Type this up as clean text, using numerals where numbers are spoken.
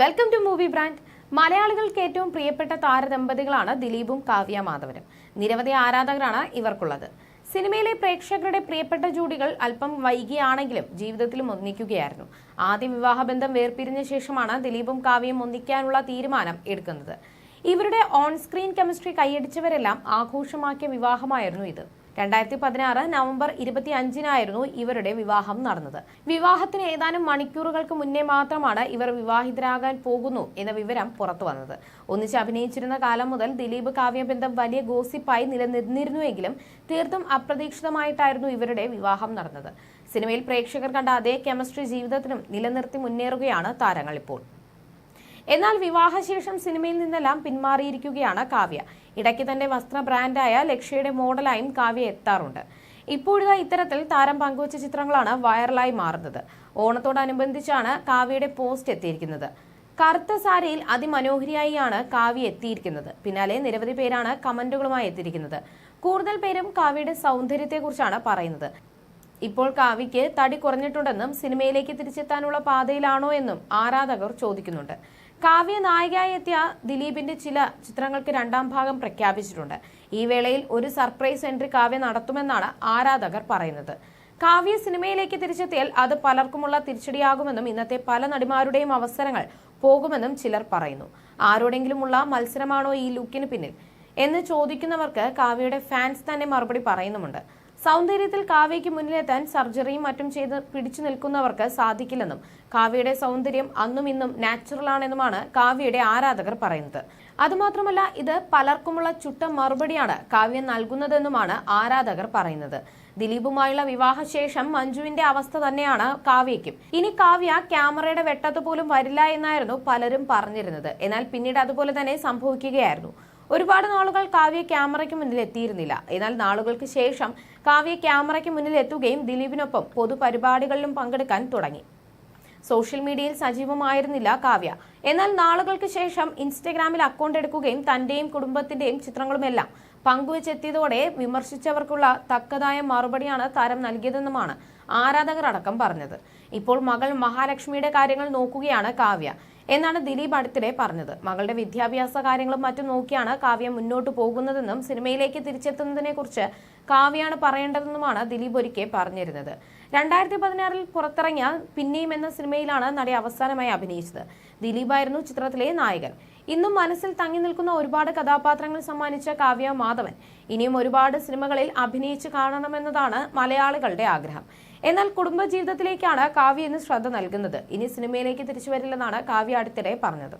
Welcome to movie brand. മലയാളികൾക്ക് ഏറ്റവും പ്രിയപ്പെട്ട താരദമ്പതികളാണ് ദിലീപും കാവ്യ മാധവനും. നിരവധി ആരാധകരാണ് ഇവർക്കുള്ളത്. സിനിമയിലെ പ്രേക്ഷകരുടെ പ്രിയപ്പെട്ട ജോഡികൾ അല്പം വൈകിയാണെങ്കിലും ജീവിതത്തിലും ഒന്നിക്കുകയായിരുന്നു. ആദ്യ വിവാഹബന്ധം വേർപിരിഞ്ഞ ശേഷമാണ് ദിലീപും കാവ്യയും ഒന്നിക്കാനുള്ള തീരുമാനം എടുക്കുന്നത്. ഇവരുടെ ഓൺ സ്ക്രീൻ കെമിസ്ട്രി കൈയടിച്ചവരെല്ലാം ആഘോഷമാക്കിയ വിവാഹമായിരുന്നു ഇത്. 2016 നവംബർ 25-നായിരുന്നു ഇവരുടെ വിവാഹം നടന്നത്. വിവാഹത്തിന് ഏതാനും മണിക്കൂറുകൾക്ക് മുന്നേ മാത്രമാണ് ഇവർ വിവാഹിതരാകാൻ പോകുന്നു എന്ന വിവരം പുറത്തു വന്നത്. ഒന്നിച്ച് അഭിനയിച്ചിരുന്ന കാലം മുതൽ ദിലീപ് കാവ്യ ബന്ധം വലിയ ഗോസിപ്പായി നിലനിന്നിരുന്നുവെങ്കിലും തീർത്തും അപ്രതീക്ഷിതമായിട്ടായിരുന്നു ഇവരുടെ വിവാഹം നടന്നത്. സിനിമയിൽ പ്രേക്ഷകർ കണ്ട അതേ കെമിസ്ട്രി ജീവിതത്തിലും നിലനിർത്തി മുന്നേറുകയാണ് താരങ്ങൾ ഇപ്പോൾ. എന്നാൽ വിവാഹശേഷം സിനിമയിൽ നിന്നെല്ലാം പിന്മാറിയിരിക്കുകയാണ് കാവ്യ. ഇടയ്ക്ക് തന്റെ വസ്ത്ര ബ്രാൻഡായ ലക്ഷ്യയുടെ മോഡലായും കാവ്യ എത്താറുണ്ട്. ഇപ്പോഴത്തെ ഇത്തരത്തിൽ താരം പങ്കുവച്ച ചിത്രങ്ങളാണ് വൈറലായി മാറുന്നത്. ഓണത്തോടനുബന്ധിച്ചാണ് കാവ്യയുടെ പോസ്റ്റ് എത്തിയിരിക്കുന്നത്. കറുത്ത സാരിയിൽ അതിമനോഹരിയായാണ് കാവ്യ എത്തിയിരിക്കുന്നത്. പിന്നാലെ നിരവധി പേരാണ് കമന്റുകളുമായി എത്തിയിരിക്കുന്നത്. കൂടുതൽ പേരും കാവ്യയുടെ സൗന്ദര്യത്തെക്കുറിച്ചാണ് പറയുന്നത്. ഇപ്പോൾ കാവ്യയ്ക്ക് തടി കുറഞ്ഞിട്ടുണ്ടെന്നും സിനിമയിലേക്ക് തിരിച്ചെത്താനുള്ള പാതയിലാണോ എന്നും ആരാധകർ ചോദിക്കുന്നുണ്ട്. കാവ്യ നായികയായി എത്തിയ ദിലീപിന്റെ ചില ചിത്രങ്ങൾക്ക് 2ാം ഭാഗം പ്രഖ്യാപിച്ചിട്ടുണ്ട്. ഈ വേളയിൽ ഒരു സർപ്രൈസ് എൻട്രി കാവ്യ നടത്തുമെന്നാണ് ആരാധകർ പറയുന്നത്. കാവ്യ സിനിമയിലേക്ക് തിരിച്ചെത്തിയാൽ അത് പലർക്കുമുള്ള തിരിച്ചടിയാകുമെന്നും ഇന്നത്തെ പല നടിമാരുടെയും അവസരങ്ങൾ പോകുമെന്നും ചിലർ പറയുന്നു. ആരോടെങ്കിലുമുള്ള മത്സരമാണോ ഈ ലുക്കിന് പിന്നിൽ എന്ന് ചോദിക്കുന്നവർക്ക് കാവ്യയുടെ ഫാൻസ് തന്നെ മറുപടി പറയുന്നുമുണ്ട്. സൗന്ദര്യത്തിൽ കാവ്യയ്ക്ക് മുന്നിലെത്താൻ സർജറിയും മറ്റും ചെയ്ത് പിടിച്ചു നിൽക്കുന്നവർക്ക് സാധിക്കില്ലെന്നും കാവ്യയുടെ സൗന്ദര്യം അന്നും ഇന്നും നാച്ചുറൽ ആണെന്നുമാണ് കാവ്യയുടെ ആരാധകർ പറയുന്നത്. അതുമാത്രമല്ല, ഇത് പലർക്കുമുള്ള ചുട്ട മറുപടിയാണ് കാവ്യ നൽകുന്നതെന്നുമാണ് ആരാധകർ പറയുന്നത്. ദിലീപുമായുള്ള വിവാഹശേഷം മഞ്ജുവിന്റെ അവസ്ഥ തന്നെയാണ് കാവ്യയ്ക്കും. ഇനി കാവ്യ ക്യാമറയുടെ വെട്ടത്ത് പോലും വരില്ല എന്നായിരുന്നു പലരും പറഞ്ഞിരുന്നത്. എന്നാൽ പിന്നീട് അതുപോലെ തന്നെ സംഭവിക്കുകയായിരുന്നു. ഒരുപാട് നാളുകൾ കാവ്യ ക്യാമറയ്ക്ക് മുന്നിൽ എത്തിയിരുന്നില്ല. എന്നാൽ നാളുകൾക്ക് ശേഷം കാവ്യ ക്യാമറയ്ക്ക് മുന്നിൽ എത്തുകയും ദിലീപിനൊപ്പം പൊതുപരിപാടികളിലും പങ്കെടുക്കാൻ തുടങ്ങി. സോഷ്യൽ മീഡിയയിൽ സജീവമായിരുന്നില്ല കാവ്യ. എന്നാൽ നാളുകൾക്ക് ശേഷം ഇൻസ്റ്റഗ്രാമിൽ അക്കൗണ്ട് എടുക്കുകയും തന്റെയും കുടുംബത്തിന്റെയും ചിത്രങ്ങളുമെല്ലാം പങ്കുവച്ചെത്തിയതോടെ വിമർശിച്ചവർക്കുള്ള തക്കതായ മറുപടിയാണ് താരം നൽകിയതെന്നുമാണ് ആരാധകർ അടക്കം പറഞ്ഞത്. ഇപ്പോൾ മകൾ മഹാലക്ഷ്മിയുടെ കാര്യങ്ങൾ നോക്കുകയാണ് കാവ്യ എന്നാണ് ദിലീപ് അടുത്തിടെ പറഞ്ഞത്. മകളുടെ വിദ്യാഭ്യാസ കാര്യങ്ങളും മറ്റും നോക്കിയാണ് കാവ്യ മുന്നോട്ട് പോകുന്നതെന്നും സിനിമയിലേക്ക് തിരിച്ചെത്തുന്നതിനെ കുറിച്ച് കാവ്യയാണ് പറയേണ്ടതെന്നുമാണ് ദിലീപ് ഒരിക്കൽ പറഞ്ഞിരുന്നത്. 2016 പുറത്തിറങ്ങിയ പിന്നെയും എന്ന സിനിമയിലാണ് നടി അവസാനമായി അഭിനയിച്ചത്. ദിലീപായിരുന്നു ചിത്രത്തിലെ നായകൻ. ഇന്നും മനസ്സിൽ തങ്ങി നിൽക്കുന്ന ഒരുപാട് കഥാപാത്രങ്ങൾ സമ്മാനിച്ച കാവ്യ മാധവൻ ഇനിയും ഒരുപാട് സിനിമകളിൽ അഭിനയിച്ച് കാണണമെന്നതാണ് മലയാളികളുടെ ആഗ്രഹം. എന്നാൽ കുടുംബജീവിതത്തിലേക്കാണ് കാവ്യ ഇന്ന് ശ്രദ്ധ നൽകുന്നത്. ഇനി സിനിമയിലേക്ക് തിരിച്ചു വരില്ലെന്നാണ് കാവ്യ അടുത്തിടെ പറഞ്ഞത്.